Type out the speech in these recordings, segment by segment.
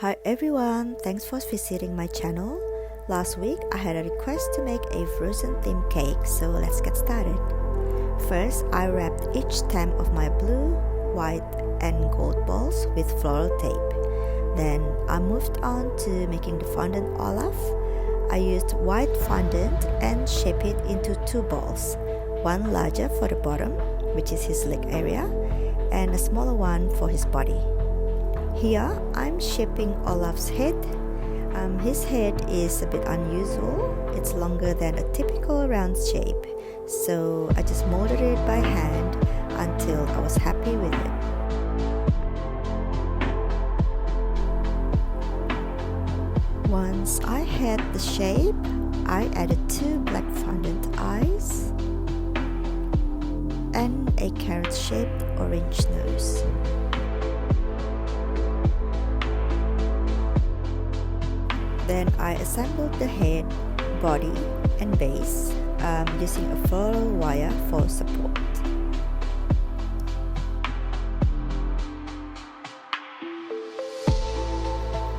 Hi everyone, thanks for visiting my channel. Last week I had a request to make a frozen theme cake, so let's get started. First, I wrapped each stem of my blue, white and gold balls with floral tape. Then I moved on to making the fondant Olaf. I used white fondant and shaped it into two balls, one larger for the bottom, which is his leg area, and a smaller one for his body. Here I'm shaping Olaf's head. His head is a bit unusual. It's longer than a typical round shape, so I just molded it by hand until I was happy with it. Once I had the shape, I added two black fondant eyes and a carrot-shaped orange nose. Then I assembled the head, body and base using a floral wire for support.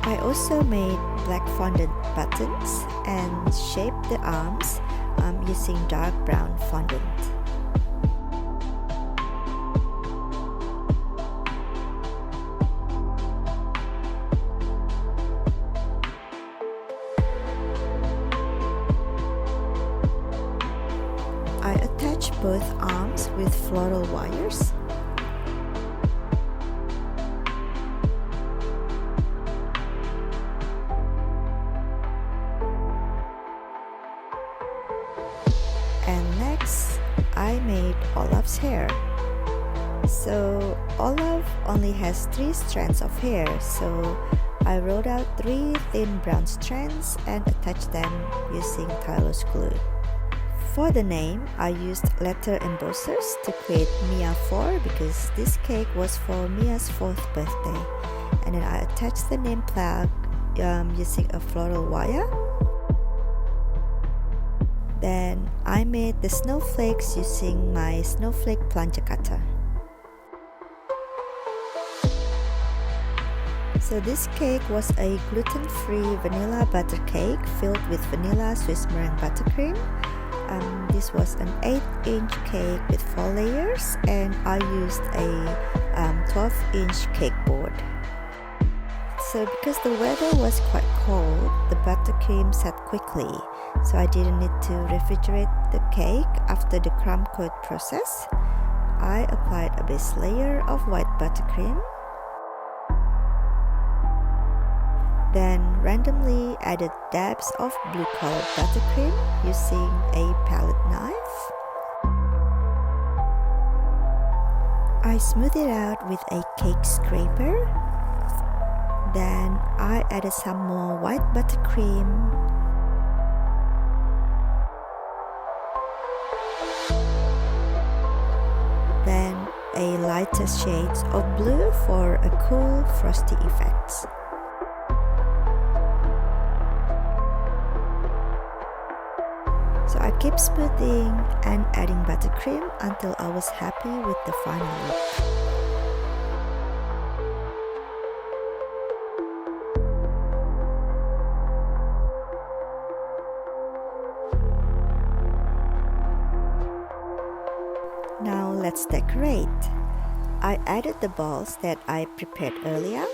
I also made black fondant buttons and shaped the arms using dark brown fondant. I attach both arms with floral wires. And next, I made Olaf's hair. So Olaf only has 3 strands of hair, so I rolled out 3 thin brown strands and attached them using Tylose glue. For the name, I used letter embossers to create Mia 4 because this cake was for Mia's 4th birthday. And then I attached the name plug using a floral wire. Then I made the snowflakes using my snowflake plunger cutter. So this cake was a gluten-free vanilla butter cake filled with vanilla Swiss meringue buttercream. This was an 8-inch cake with 4 layers, and I used a 12-inch cake board. So because the weather was quite cold, the buttercream set quickly, so I didn't need to refrigerate the cake after the crumb coat process. I applied a base layer of white buttercream, then randomly added dabs of blue colored buttercream using a palette knife. I smoothed it out with a cake scraper. Then I added some more white buttercream. Then a lighter shade of blue for a cool frosty effect. So I kept smoothing and adding buttercream until I was happy with the final look. Now let's decorate. I added the balls that I prepared earlier.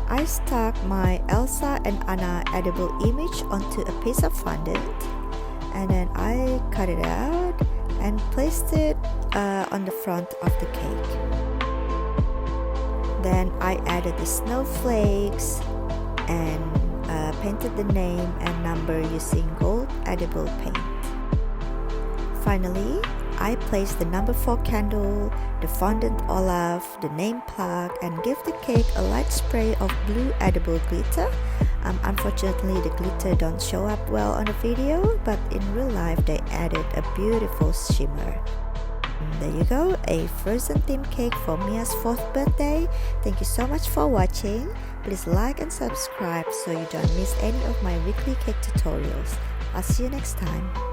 I stuck my Elsa and Anna edible image onto a piece of fondant, and then I cut it out and placed it on the front of the cake. Then I added the snowflakes and painted the name and number using gold edible paint. Finally, I placed the number 4 candle, the fondant Olaf, the name plug, and gave the cake a light spray of blue edible glitter. Unfortunately, the glitter don't show up well on the video, but in real life they added a beautiful shimmer. There you go, a frozen theme cake for Mia's 4th birthday. Thank you so much for watching. Please like and subscribe so you don't miss any of my weekly cake tutorials. I'll see you next time.